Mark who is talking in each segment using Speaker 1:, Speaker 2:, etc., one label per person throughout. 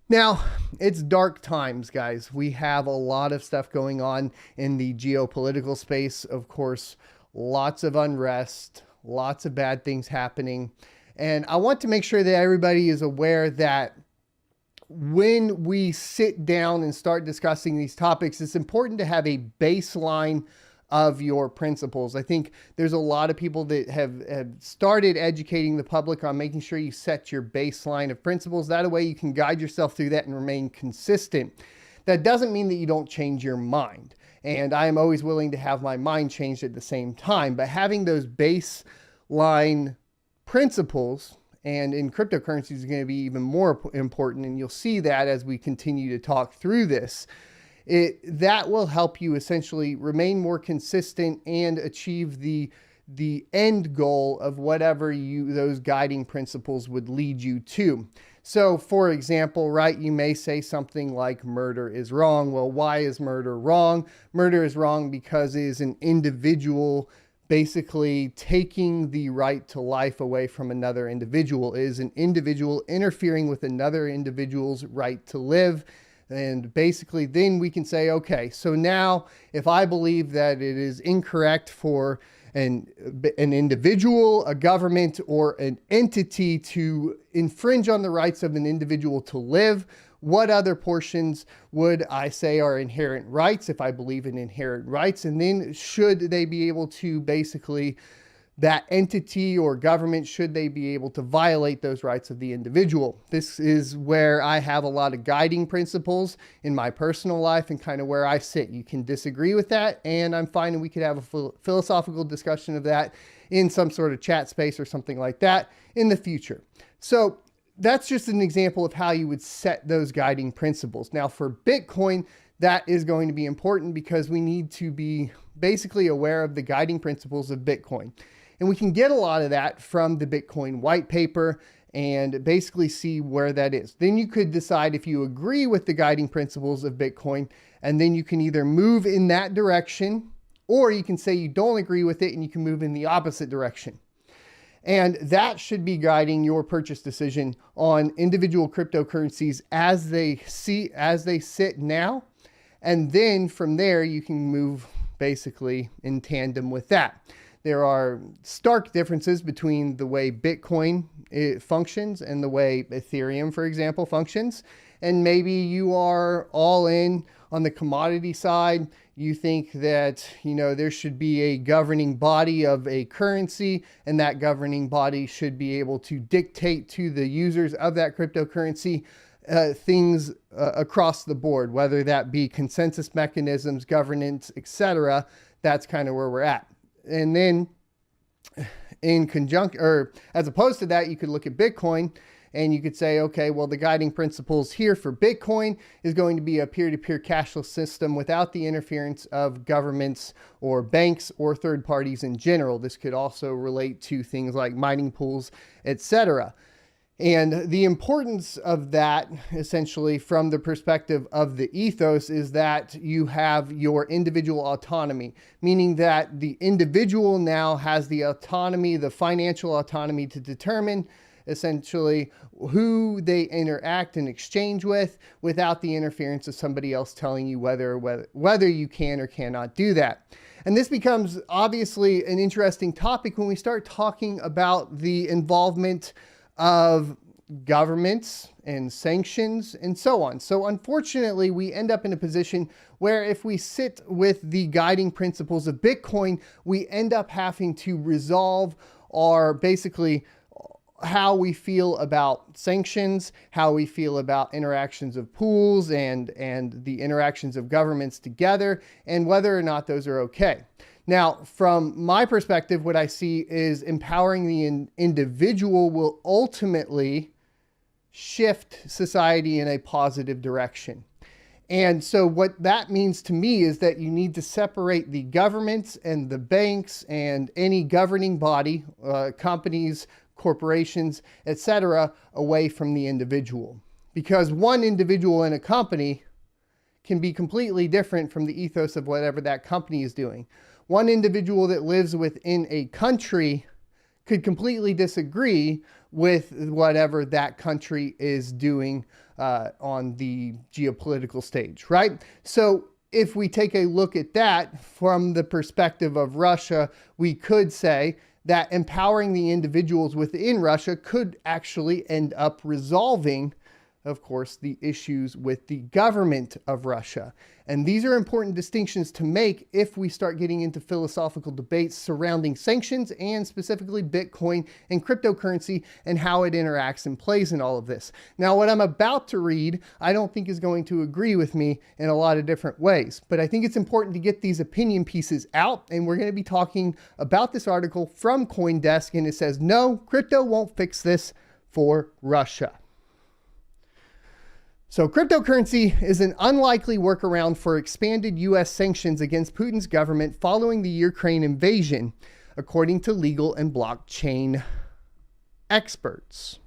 Speaker 1: Now, it's dark times, guys. We have a lot of stuff going on in the geopolitical space. Of course, lots of unrest, lots of bad things happening. And I want to make sure that everybody is aware that when we sit down and start discussing these topics, it's important to have a baseline of your principles. I think there's a lot of people that have started educating the public on making sure you set your baseline of principles. That way you can guide yourself through that and remain consistent. That doesn't mean that you don't change your mind. And I am always willing to have my mind changed at the same time. But having those baseline principles, and in cryptocurrencies, is going to be even more important. And you'll see that as we continue to talk through this. That will help you essentially remain more consistent and achieve the end goal of whatever those guiding principles would lead you to. So for example, right, you may say something like murder is wrong. Well, why is murder wrong? Murder is wrong because it is an individual basically taking the right to life away from another individual. It is an individual interfering with another individual's right to live. And basically then we can say, okay, so now if I believe that it is incorrect for an individual, a government, or an entity to infringe on the rights of an individual to live, what other portions would I say are inherent rights if I believe in inherent rights? And then should they be able to basically, that entity or government, should they be able to violate those rights of the individual? This is where I have a lot of guiding principles in my personal life and kind of where I sit. You can disagree with that, and I'm fine, and we could have a philosophical discussion of that in some sort of chat space or something like that in the future. So that's just an example of how you would set those guiding principles. Now for Bitcoin, that is going to be important because we need to be basically aware of the guiding principles of Bitcoin. And we can get a lot of that from the Bitcoin white paper and basically see where that is. Then you could decide if you agree with the guiding principles of Bitcoin, and then you can either move in that direction, or you can say you don't agree with it and you can move in the opposite direction. And that should be guiding your purchase decision on individual cryptocurrencies as they sit now. And then from there, you can move basically in tandem with that. There are stark differences between the way Bitcoin functions and the way Ethereum, for example, functions. And maybe you are all in on the commodity side. You think that, there should be a governing body of a currency, and that governing body should be able to dictate to the users of that cryptocurrency things across the board, whether that be consensus mechanisms, governance, etc. That's kind of where we're at. And then in conjunction, or as opposed to that, you could look at Bitcoin and you could say, okay, well, the guiding principles here for Bitcoin is going to be a peer-to-peer cashless system without the interference of governments or banks or third parties in general. This could also relate to things like mining pools, etc. And the importance of that, essentially from the perspective of the ethos, is that you have your individual autonomy, meaning that the individual now has the autonomy, the financial autonomy, to determine essentially who they interact and exchange with without the interference of somebody else telling you whether you can or cannot do that. And this becomes obviously an interesting topic when we start talking about the involvement of governments and sanctions and so on. So unfortunately, we end up in a position where if we sit with the guiding principles of Bitcoin, we end up having to resolve basically how we feel about sanctions, how we feel about interactions of pools and the interactions of governments together, and whether or not those are okay. Now, from my perspective, what I see is empowering the individual will ultimately shift society in a positive direction. And so what that means to me is that you need to separate the governments and the banks and any governing body, companies, corporations, etc., away from the individual. Because one individual in a company can be completely different from the ethos of whatever that company is doing. One individual that lives within a country could completely disagree with whatever that country is doing on the geopolitical stage, right? So if we take a look at that from the perspective of Russia, we could say that empowering the individuals within Russia could actually end up resolving, of course, the issues with the government of Russia. And these are important distinctions to make if we start getting into philosophical debates surrounding sanctions and specifically Bitcoin and cryptocurrency and how it interacts and plays in all of this. Now, what I'm about to read, I don't think is going to agree with me in a lot of different ways, but I think it's important to get these opinion pieces out. And we're going to be talking about this article from CoinDesk, and it says, no, crypto won't fix this for Russia. So cryptocurrency is an unlikely workaround for expanded U.S. sanctions against Putin's government following the Ukraine invasion, according to legal and blockchain experts.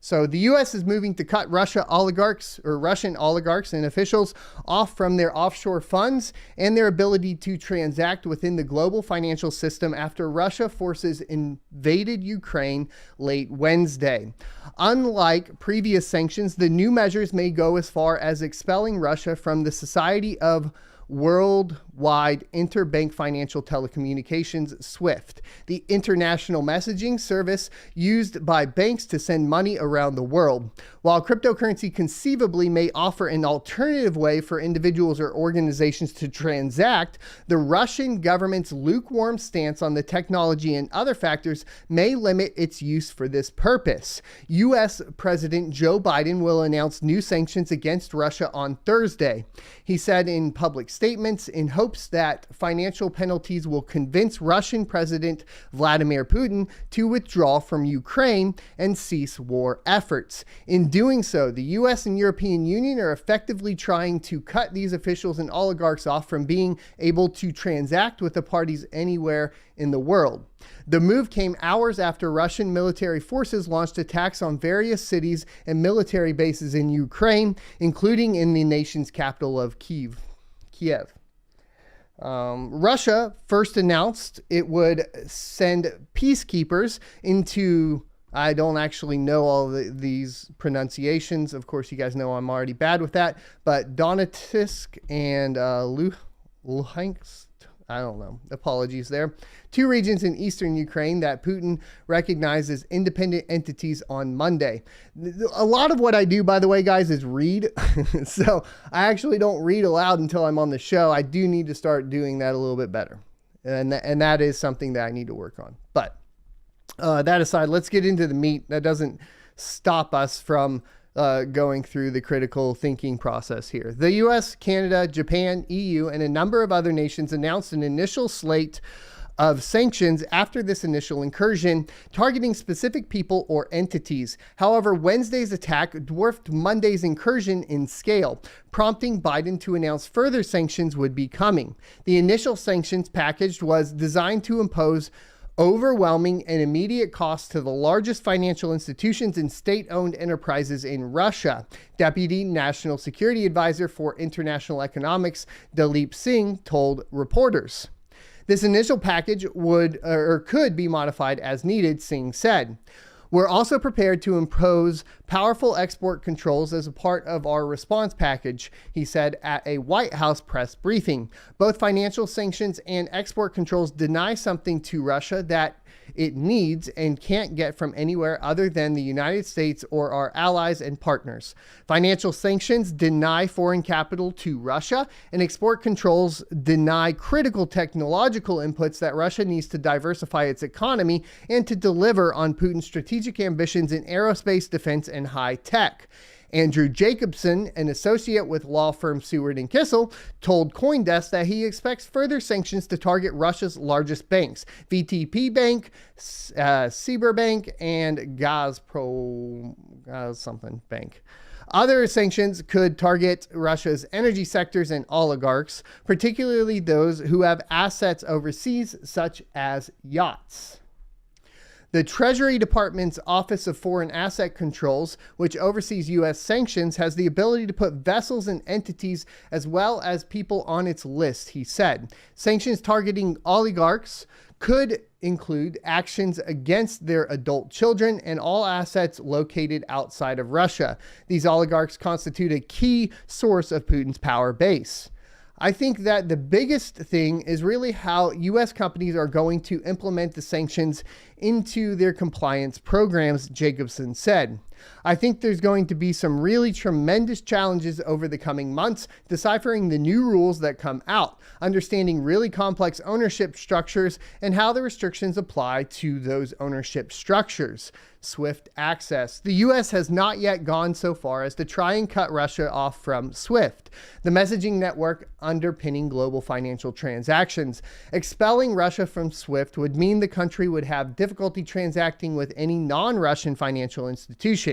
Speaker 1: So the U.S. is moving to cut Russian oligarchs and officials off from their offshore funds and their ability to transact within the global financial system after Russia forces invaded Ukraine late Wednesday. Unlike previous sanctions, the new measures may go as far as expelling Russia from the Society of Worldwide Interbank Financial Telecommunications, SWIFT, the international messaging service used by banks to send money around the world. While cryptocurrency conceivably may offer an alternative way for individuals or organizations to transact, the Russian government's lukewarm stance on the technology and other factors may limit its use for this purpose. U.S. President Joe Biden will announce new sanctions against Russia on Thursday. He said in public statements in hopes that financial penalties will convince Russian President Vladimir Putin to withdraw from Ukraine and cease war efforts. In doing so, the U.S. and European Union are effectively trying to cut these officials and oligarchs off from being able to transact with the parties anywhere in the world. The move came hours after Russian military forces launched attacks on various cities and military bases in Ukraine, including in the nation's capital of Kiev. Russia first announced it would send peacekeepers into, I don't actually know all these pronunciations. Of course, you guys know I'm already bad with that, but Donetsk and Luhansk, I don't know. Apologies there. Two regions in eastern Ukraine that Putin recognized as independent entities on Monday. A lot of what I do, by the way, guys, is read. So I actually don't read aloud until I'm on the show. I do need to start doing that a little bit better. And that is something that I need to work on. But that aside, let's get into the meat. That doesn't stop us from going through the critical thinking process here. The US, Canada, Japan, EU, and a number of other nations announced an initial slate of sanctions after this initial incursion, targeting specific people or entities. However, Wednesday's attack dwarfed Monday's incursion in scale, prompting Biden to announce further sanctions would be coming. The initial sanctions package was designed to impose overwhelming and immediate costs to the largest financial institutions and state-owned enterprises in Russia, Deputy National Security Advisor for International Economics Dalip Singh told reporters. This initial package could be modified as needed, Singh said. We're also prepared to impose powerful export controls as a part of our response package, he said at a White House press briefing. Both financial sanctions and export controls deny something to Russia that it needs and can't get from anywhere other than the United States or our allies and partners. Financial sanctions deny foreign capital to Russia, and export controls deny critical technological inputs that Russia needs to diversify its economy and to deliver on Putin's strategic ambitions in aerospace, defense, and high tech. Andrew Jacobson, an associate with law firm Seward & Kissel, told CoinDesk that he expects further sanctions to target Russia's largest banks, VTB Bank, Sberbank, and Gazprom Bank. Other sanctions could target Russia's energy sectors and oligarchs, particularly those who have assets overseas, such as yachts. The Treasury Department's Office of Foreign Asset Controls, which oversees U.S. sanctions, has the ability to put vessels and entities as well as people on its list, he said. Sanctions targeting oligarchs could include actions against their adult children and all assets located outside of Russia. These oligarchs constitute a key source of Putin's power base. I think that the biggest thing is really how U.S. companies are going to implement the sanctions into their compliance programs, Jacobson said. I think there's going to be some really tremendous challenges over the coming months, deciphering the new rules that come out, understanding really complex ownership structures and how the restrictions apply to those ownership structures. SWIFT access. The U.S. has not yet gone so far as to try and cut Russia off from SWIFT, the messaging network underpinning global financial transactions. Expelling Russia from SWIFT would mean the country would have difficulty transacting with any non-Russian financial institution.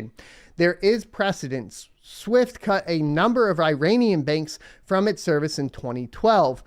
Speaker 1: There is precedent. SWIFT cut a number of Iranian banks from its service in 2012.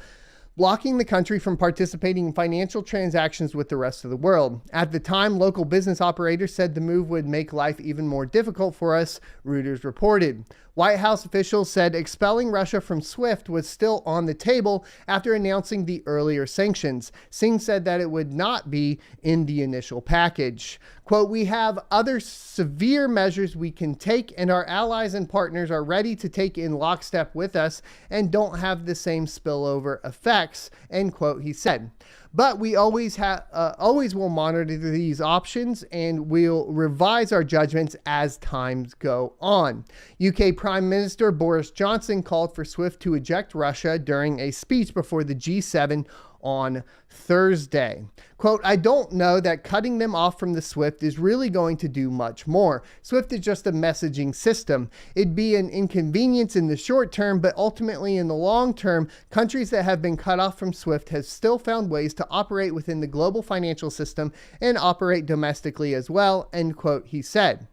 Speaker 1: Blocking the country from participating in financial transactions with the rest of the world. At the time, local business operators said the move would make life even more difficult for us, Reuters reported. White House officials said expelling Russia from SWIFT was still on the table after announcing the earlier sanctions. Singh said that it would not be in the initial package. Quote, "We have other severe measures we can take, and our allies and partners are ready to take in lockstep with us and don't have the same spillover effects," end quote, he said. But we always will monitor these options and we'll revise our judgments as times go on. UK Prime Minister Boris Johnson called for SWIFT to eject Russia during a speech before the G7 on Thursday. Quote, "I don't know that cutting them off from the SWIFT is really going to do much more. SWIFT is just a messaging system. It'd be an inconvenience in the short term, but ultimately in the long term, countries that have been cut off from SWIFT have still found ways to operate within the global financial system and operate domestically as well," end quote, he said.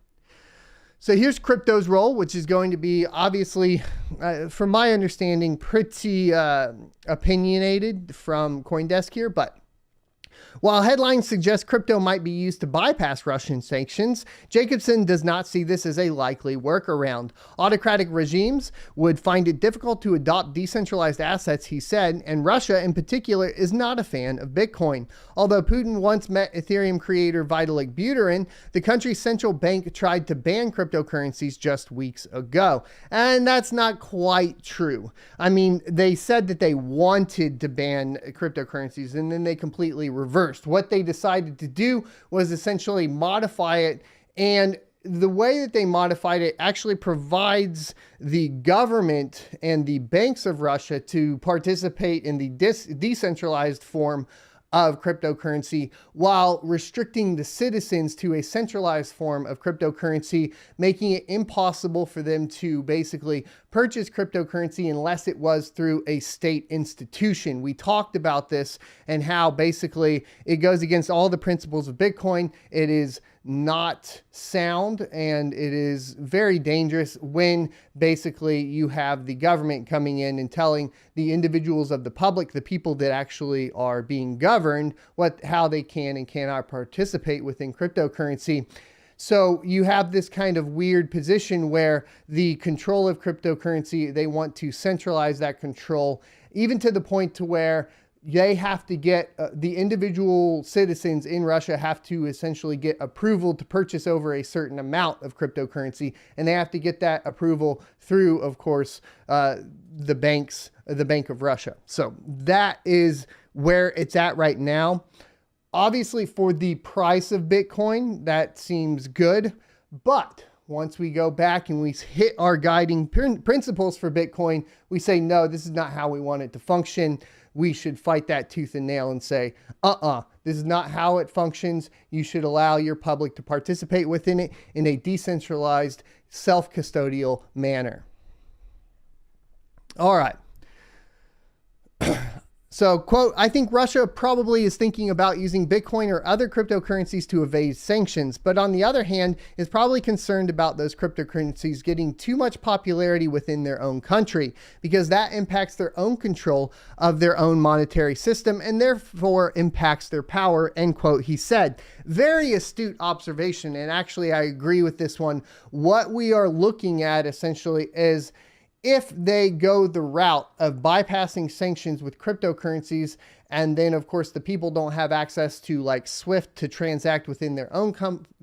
Speaker 1: So here's crypto's role, which is going to be obviously, from my understanding, pretty opinionated from CoinDesk here, but while headlines suggest crypto might be used to bypass Russian sanctions, Jacobson does not see this as a likely workaround. Autocratic regimes would find it difficult to adopt decentralized assets, he said, and Russia in particular is not a fan of Bitcoin. Although Putin once met Ethereum creator Vitalik Buterin, the country's central bank tried to ban cryptocurrencies just weeks ago. And that's not quite true. I mean, they said that they wanted to ban cryptocurrencies and then they completely reversed. What they decided to do was essentially modify it, and the way that they modified it actually provides the government and the banks of Russia to participate in the decentralized form of cryptocurrency while restricting the citizens to a centralized form of cryptocurrency, making it impossible for them to basically purchase cryptocurrency unless it was through a state institution. We talked about this and how basically it goes against all the principles of Bitcoin. It is not sound and it is very dangerous when basically you have the government coming in and telling the individuals of the public, the people that actually are being governed, how they can and cannot participate within cryptocurrency. So you have this kind of weird position where the control of cryptocurrency, they want to centralize that control, even to the point to where they have to get, the individual citizens in Russia have to essentially get approval to purchase over a certain amount of cryptocurrency. And they have to get that approval through, of course, the Bank of Russia. So that is where it's at right now. Obviously, for the price of Bitcoin, that seems good. But once we go back and we hit our guiding principles for Bitcoin, we say, no, this is not how we want it to function. We should fight that tooth and nail and say, this is not how it functions. You should allow your public to participate within it in a decentralized, self-custodial manner. All right. So, quote, I think Russia probably is thinking about using Bitcoin or other cryptocurrencies to evade sanctions, but on the other hand, is probably concerned about those cryptocurrencies getting too much popularity within their own country, because that impacts their own control of their own monetary system and therefore impacts their power, end quote, he said. Very astute observation, and actually I agree with this one. What we are looking at essentially is, if they go the route of bypassing sanctions with cryptocurrencies, and then of course the people don't have access to like SWIFT to transact within their own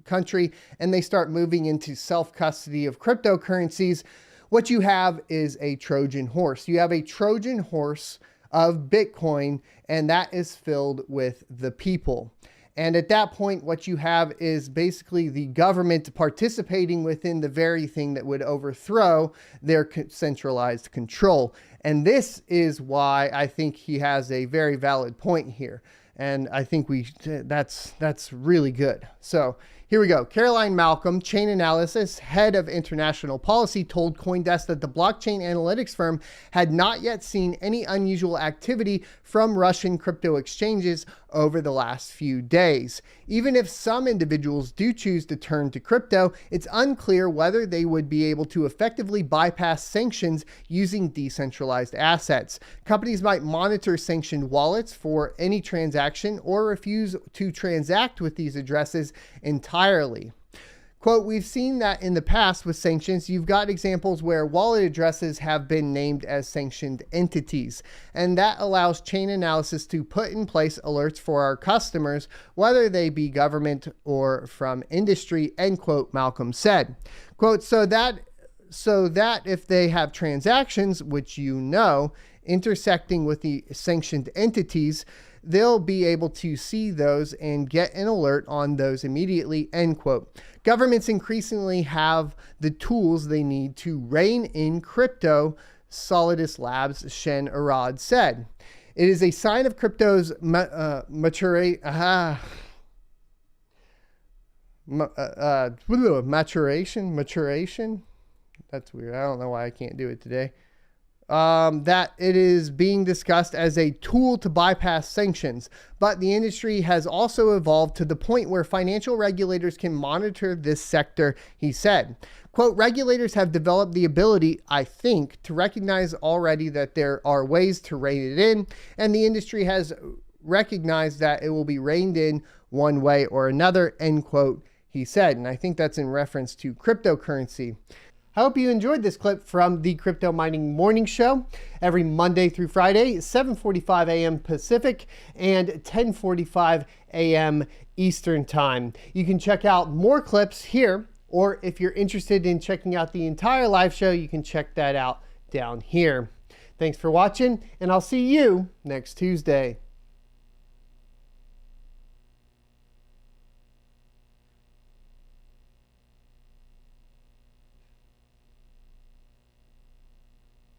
Speaker 1: country, and they start moving into self-custody of cryptocurrencies, what you have is a Trojan horse. You have a Trojan horse of Bitcoin, and that is filled with the people. And at that point, what you have is basically the government participating within the very thing that would overthrow their centralized control. And this is why I think he has a very valid point here. And I think that's really good. So here we go. Caroline Malcolm, chain analysis, head of international policy, told CoinDesk that the blockchain analytics firm had not yet seen any unusual activity from Russian crypto exchanges over the last few days. Even if some individuals do choose to turn to crypto, it's unclear whether they would be able to effectively bypass sanctions using decentralized assets. Companies might monitor sanctioned wallets for any transaction or refuse to transact with these addresses entirely. Quote, we've seen that in the past with sanctions, you've got examples where wallet addresses have been named as sanctioned entities, and that allows chain analysis to put in place alerts for our customers, whether they be government or from industry, end quote, Malcolm said. Quote, so that if they have transactions, which you know, intersecting with the sanctioned entities, they'll be able to see those and get an alert on those immediately, end quote. Governments increasingly have the tools they need to rein in crypto, Solidus Labs' Shen Arad said. It is a sign of crypto's maturation. That's weird. I don't know why I can't do it today. That it is being discussed as a tool to bypass sanctions, but the industry has also evolved to the point where financial regulators can monitor this sector, he said. Quote, regulators have developed the ability, I think, to recognize already that there are ways to rein it in, and the industry has recognized that it will be reined in one way or another, end quote, he said. And I think that's in reference to cryptocurrency. I hope you enjoyed this clip from the Crypto Mining Morning Show every Monday through Friday, 7:45 a.m. Pacific and 10:45 a.m. Eastern Time. You can check out more clips here, or if you're interested in checking out the entire live show, you can check that out down here. Thanks for watching, and I'll see you next Tuesday.